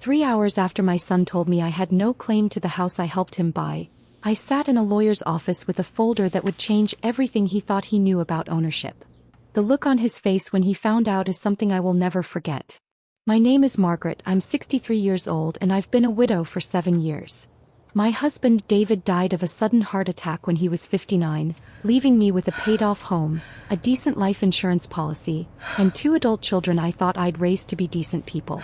3 hours after my son told me I had no claim to the house I helped him buy, I sat in a lawyer's office with a folder that would change everything he thought he knew about ownership. The look on his face when he found out is something I will never forget. My name is Margaret, I'm 63 years old and I've been a widow for 7 years. My husband David died of a sudden heart attack when he was 59, leaving me with a paid-off home, a decent life insurance policy, and 2 adult children I thought I'd raise to be decent people.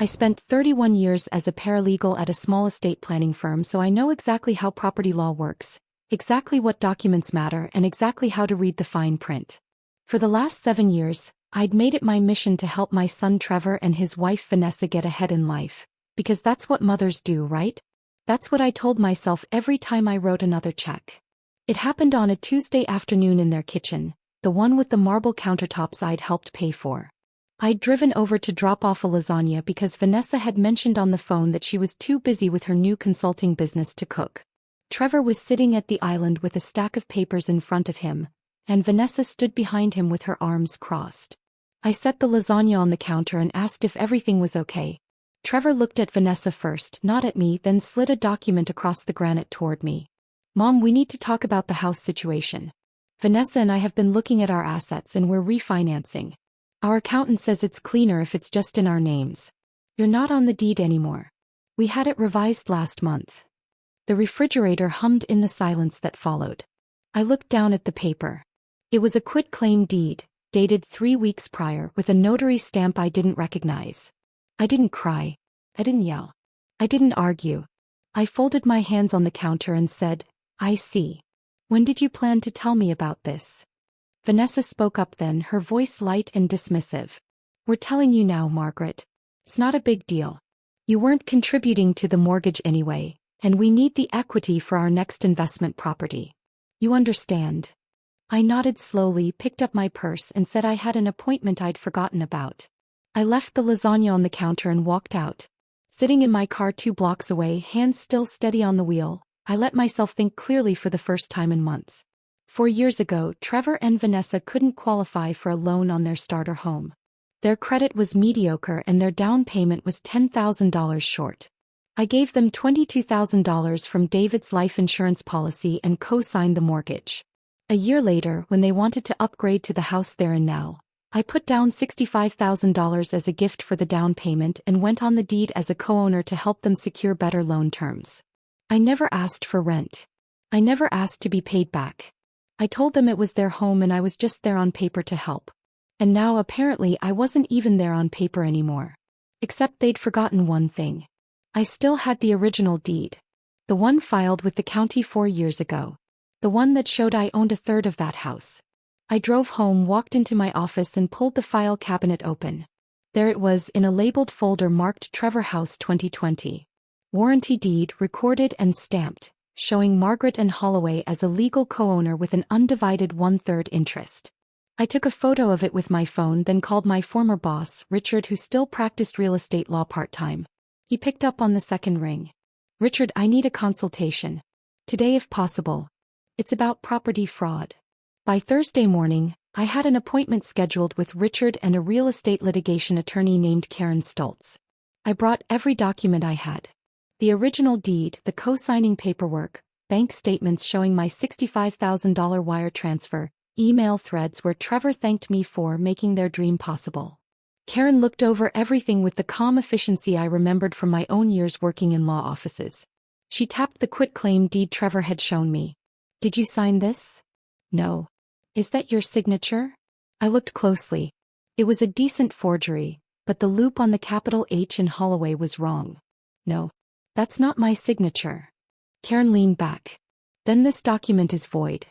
I spent 31 years as a paralegal at a small estate planning firm, so I know exactly how property law works, exactly what documents matter, and exactly how to read the fine print. For the last 7 years, I'd made it my mission to help my son Trevor and his wife Vanessa get ahead in life, because that's what mothers do, right? That's what I told myself every time I wrote another check. It happened on a Tuesday afternoon in their kitchen, the one with the marble countertops I'd helped pay for. I'd driven over to drop off a lasagna because Vanessa had mentioned on the phone that she was too busy with her new consulting business to cook. Trevor was sitting at the island with a stack of papers in front of him, and Vanessa stood behind him with her arms crossed. I set the lasagna on the counter and asked if everything was okay. Trevor looked at Vanessa first, not at me, then slid a document across the granite toward me. "Mom, we need to talk about the house situation. Vanessa and I have been looking at our assets and we're refinancing. Our accountant says it's cleaner if it's just in our names. You're not on the deed anymore. We had it revised last month." The refrigerator hummed in the silence that followed. I looked down at the paper. It was a quitclaim deed, dated 3 weeks prior, with a notary stamp I didn't recognize. I didn't cry. I didn't yell. I didn't argue. I folded my hands on the counter and said, "I see. When did you plan to tell me about this?" Vanessa spoke up then, her voice light and dismissive. "We're telling you now, Margaret. It's not a big deal. You weren't contributing to the mortgage anyway, and we need the equity for our next investment property. You understand?" I nodded slowly, picked up my purse and said I had an appointment I'd forgotten about. I left the lasagna on the counter and walked out. Sitting in my car 2 blocks away, hands still steady on the wheel, I let myself think clearly for the first time in months. 4 years ago, Trevor and Vanessa couldn't qualify for a loan on their starter home. Their credit was mediocre and their down payment was $10,000 short. I gave them $22,000 from David's life insurance policy and co-signed the mortgage. A year later, when they wanted to upgrade to the house they're in now, I put down $65,000 as a gift for the down payment and went on the deed as a co-owner to help them secure better loan terms. I never asked for rent. I never asked to be paid back. I told them it was their home and I was just there on paper to help. And now apparently I wasn't even there on paper anymore. Except they'd forgotten one thing. I still had the original deed. The one filed with the county 4 years ago. The one that showed I owned a third of that house. I drove home, walked into my office and pulled the file cabinet open. There it was in a labeled folder marked Trevor House 2020. Warranty deed recorded and stamped, showing Margaret and Holloway as a legal co-owner with an undivided 1/3 interest. I took a photo of it with my phone, then called my former boss, Richard, who still practiced real estate law part-time. He picked up on the second ring. "Richard, I need a consultation. Today if possible. It's about property fraud." By Thursday morning, I had an appointment scheduled with Richard and a real estate litigation attorney named Karen Stoltz. I brought every document I had. The original deed, the co-signing paperwork, bank statements showing my $65,000 wire transfer, email threads where Trevor thanked me for making their dream possible. Karen looked over everything with the calm efficiency I remembered from my own years working in law offices. She tapped the quitclaim deed Trevor had shown me. "Did you sign this?" "No." "Is that your signature?" I looked closely. It was a decent forgery, but the loop on the capital H in Holloway was wrong. "No. That's not my signature." Karen leaned back. "Then this document is void.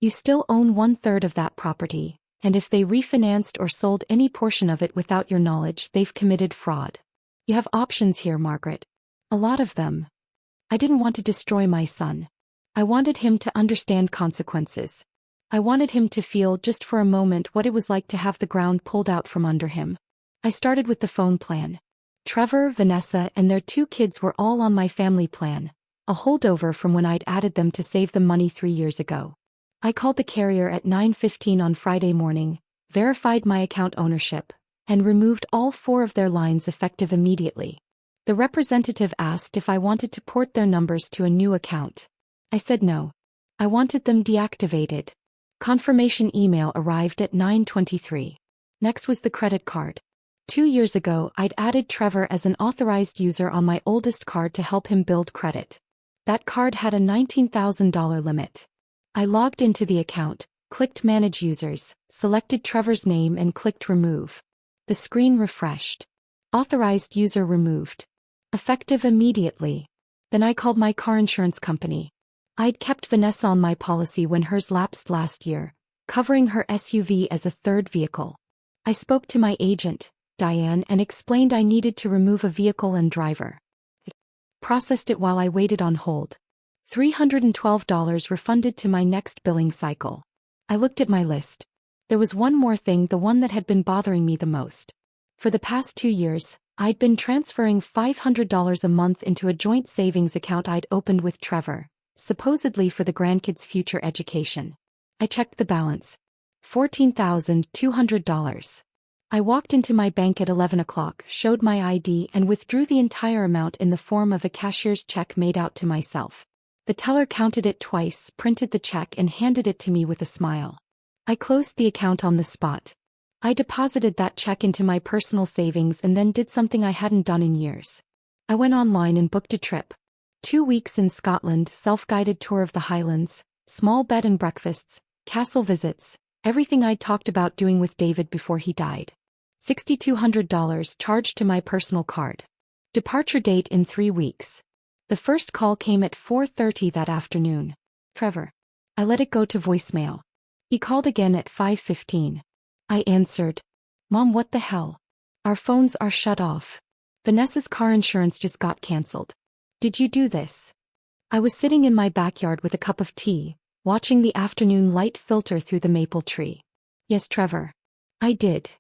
You still own 1/3 of that property, and if they refinanced or sold any portion of it without your knowledge, they've committed fraud. You have options here, Margaret. A lot of them. I didn't want to destroy my son. I wanted him to understand consequences. I wanted him to feel just for a moment what it was like to have the ground pulled out from under him. I started with the phone plan. Trevor, Vanessa, and their 2 kids were all on my family plan, a holdover from when I'd added them to save them money 3 years ago. I called the carrier at 9:15 on Friday morning, verified my account ownership, and removed all 4 of their lines effective immediately. The representative asked if I wanted to port their numbers to a new account. I said no. I wanted them deactivated. Confirmation email arrived at 9:23. Next was the credit card. 2 years ago, I'd added Trevor as an authorized user on my oldest card to help him build credit. That card had a $19,000 limit. I logged into the account, clicked Manage Users, selected Trevor's name and clicked Remove. The screen refreshed. Authorized user removed. Effective immediately. Then I called my car insurance company. I'd kept Vanessa on my policy when hers lapsed last year, covering her SUV as a third vehicle. I spoke to my agent, Diane, and explained I needed to remove a vehicle and driver. Processed it while I waited on hold. $312 refunded to my next billing cycle. I looked at my list. There was one more thing, the one that had been bothering me the most. For the past 2 years, I'd been transferring $500 a month into a joint savings account I'd opened with Trevor, supposedly for the grandkids' future education. I checked the balance. $14,200. I walked into my bank at 11 o'clock, showed my ID and withdrew the entire amount in the form of a cashier's check made out to myself. The teller counted it twice, printed the check and handed it to me with a smile. I closed the account on the spot. I deposited that check into my personal savings and then did something I hadn't done in years. I went online and booked a trip. 2 weeks in Scotland, self-guided tour of the Highlands, small bed and breakfasts, castle visits, everything I'd talked about doing with David before he died. $6,200 charged to my personal card. Departure date in 3 weeks. The first call came at 4:30 that afternoon. Trevor. I let it go to voicemail. He called again at 5:15. I answered. Mom, what the hell? Our phones are shut off. Vanessa's car insurance just got cancelled. Did you do this? I was sitting in my backyard with a cup of tea, watching the afternoon light filter through the maple tree. Yes, Trevor. I did.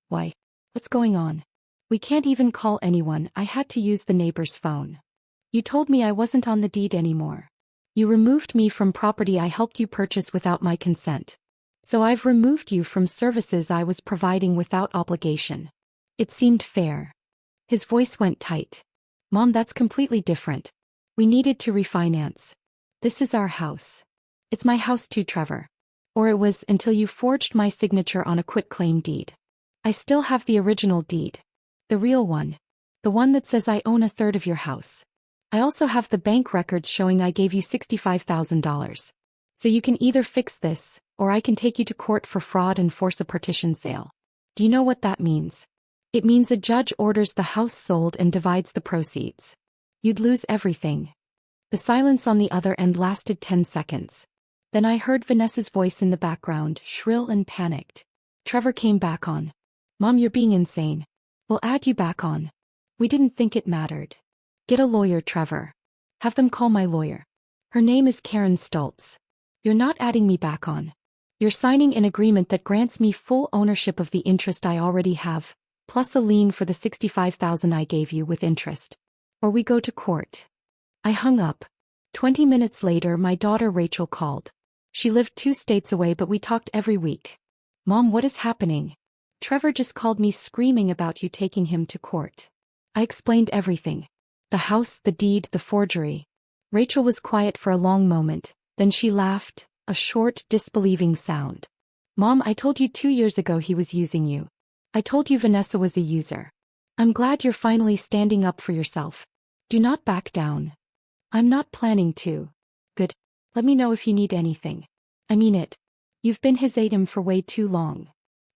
Why? What's going on? We can't even call anyone. I had to use the neighbor's phone. You told me I wasn't on the deed anymore. You removed me from property I helped you purchase without my consent. So I've removed you from services I was providing without obligation. It seemed fair. His voice went tight. Mom, that's completely different. We needed to refinance. This is our house. It's my house too, Trevor. Or it was until you forged my signature on a quitclaim deed. I still have the original deed. The real one. The one that says I own a third of your house. I also have the bank records showing I gave you $65,000. So you can either fix this, or I can take you to court for fraud and force a partition sale. Do you know what that means? It means a judge orders the house sold and divides the proceeds. You'd lose everything. The silence on the other end lasted 10 seconds. Then I heard Vanessa's voice in the background, shrill and panicked. Trevor came back on. Mom, you're being insane. We'll add you back on. We didn't think it mattered. Get a lawyer, Trevor. Have them call my lawyer. Her name is Karen Stoltz. You're not adding me back on. You're signing an agreement that grants me full ownership of the interest I already have, plus a lien for the $65,000 I gave you with interest. Or we go to court. I hung up. 20 minutes later, my daughter Rachel called. She lived 2 states away, but we talked every week. Mom, what is happening? Trevor just called me screaming about you taking him to court. I explained everything. The house, the deed, the forgery. Rachel was quiet for a long moment, then she laughed, a short, disbelieving sound. Mom, I told you 2 years ago he was using you. I told you Vanessa was a user. I'm glad you're finally standing up for yourself. Do not back down. I'm not planning to. Good. Let me know if you need anything. I mean it. You've been his ATM for way too long.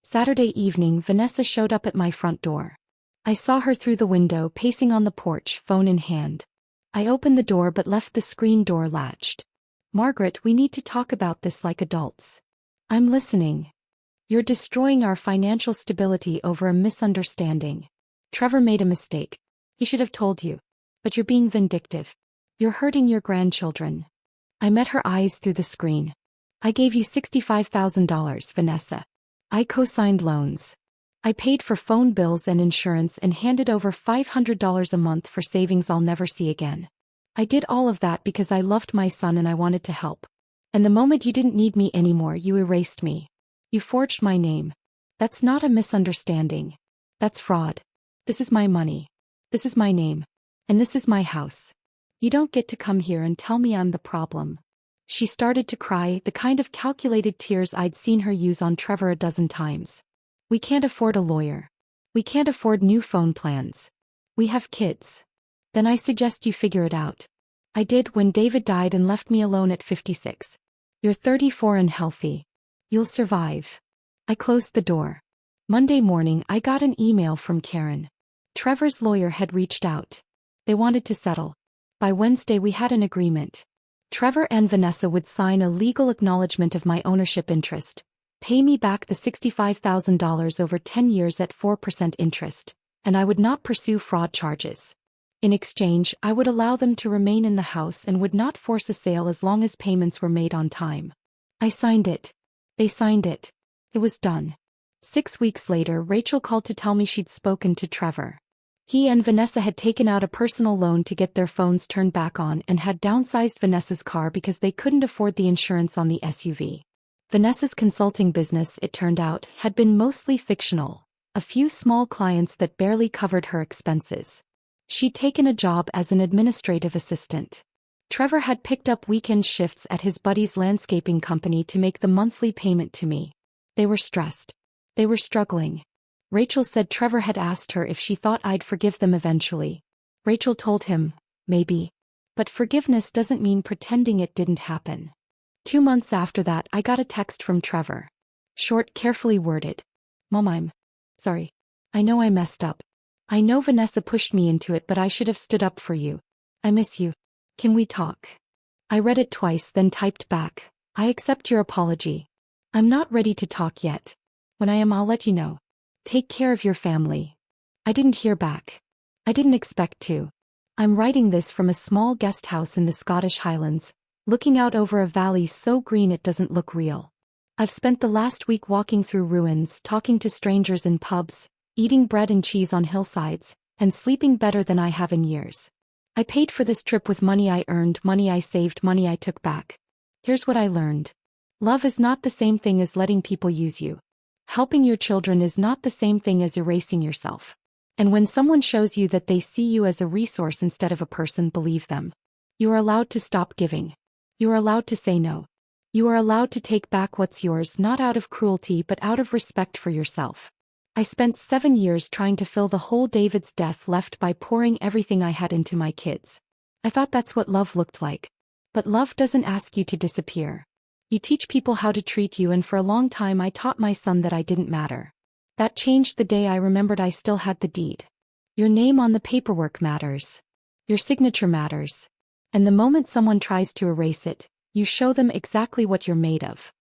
Saturday evening, Vanessa showed up at my front door. I saw her through the window, pacing on the porch, phone in hand. I opened the door but left the screen door latched. Margaret, we need to talk about this like adults. I'm listening. You're destroying our financial stability over a misunderstanding. Trevor made a mistake. He should have told you. But you're being vindictive. You're hurting your grandchildren. I met her eyes through the screen. I gave you $65,000, Vanessa. I co-signed loans. I paid for phone bills and insurance and handed over $500 a month for savings I'll never see again. I did all of that because I loved my son and I wanted to help. And the moment you didn't need me anymore, you erased me. You forged my name. That's not a misunderstanding. That's fraud. This is my money. This is my name. And this is my house. You don't get to come here and tell me I'm the problem. She started to cry, the kind of calculated tears I'd seen her use on Trevor a dozen times. We can't afford a lawyer. We can't afford new phone plans. We have kids. Then I suggest you figure it out. I did when David died and left me alone at 56. You're 34 and healthy. You'll survive. I closed the door. Monday morning I got an email from Karen. Trevor's lawyer had reached out. They wanted to settle. By Wednesday we had an agreement. Trevor and Vanessa would sign a legal acknowledgement of my ownership interest, pay me back the $65,000 over 10 years at 4% interest, and I would not pursue fraud charges. In exchange, I would allow them to remain in the house and would not force a sale as long as payments were made on time. I signed it. They signed it. It was done. 6 weeks later, Rachel called to tell me she'd spoken to Trevor. He and Vanessa had taken out a personal loan to get their phones turned back on and had downsized Vanessa's car because they couldn't afford the insurance on the SUV. Vanessa's consulting business, it turned out, had been mostly fictional, a few small clients that barely covered her expenses. She'd taken a job as an administrative assistant. Trevor had picked up weekend shifts at his buddy's landscaping company to make the monthly payment to me. They were stressed. They were struggling. Rachel said Trevor had asked her if she thought I'd forgive them eventually. Rachel told him, maybe. But forgiveness doesn't mean pretending it didn't happen. 2 months after that I got a text from Trevor. Short, carefully worded. Mom, I'm sorry. I know I messed up. I know Vanessa pushed me into it, but I should have stood up for you. I miss you. Can we talk? I read it twice, then typed back. I accept your apology. I'm not ready to talk yet. When I am, I'll let you know. Take care of your family. I didn't hear back. I didn't expect to. I'm writing this from a small guest house in the Scottish Highlands, looking out over a valley so green it doesn't look real. I've spent the last week walking through ruins, talking to strangers in pubs, eating bread and cheese on hillsides, and sleeping better than I have in years. I paid for this trip with money I earned, money I saved, money I took back. Here's what I learned. Love is not the same thing as letting people use you. Helping your children is not the same thing as erasing yourself. And when someone shows you that they see you as a resource instead of a person, believe them. You are allowed to stop giving. You are allowed to say no. You are allowed to take back what's yours, not out of cruelty but out of respect for yourself. I spent 7 years trying to fill the hole David's death left by pouring everything I had into my kids. I thought that's what love looked like. But love doesn't ask you to disappear. You teach people how to treat you, and for a long time I taught my son that I didn't matter. That changed the day I remembered I still had the deed. Your name on the paperwork matters. Your signature matters. And the moment someone tries to erase it, you show them exactly what you're made of.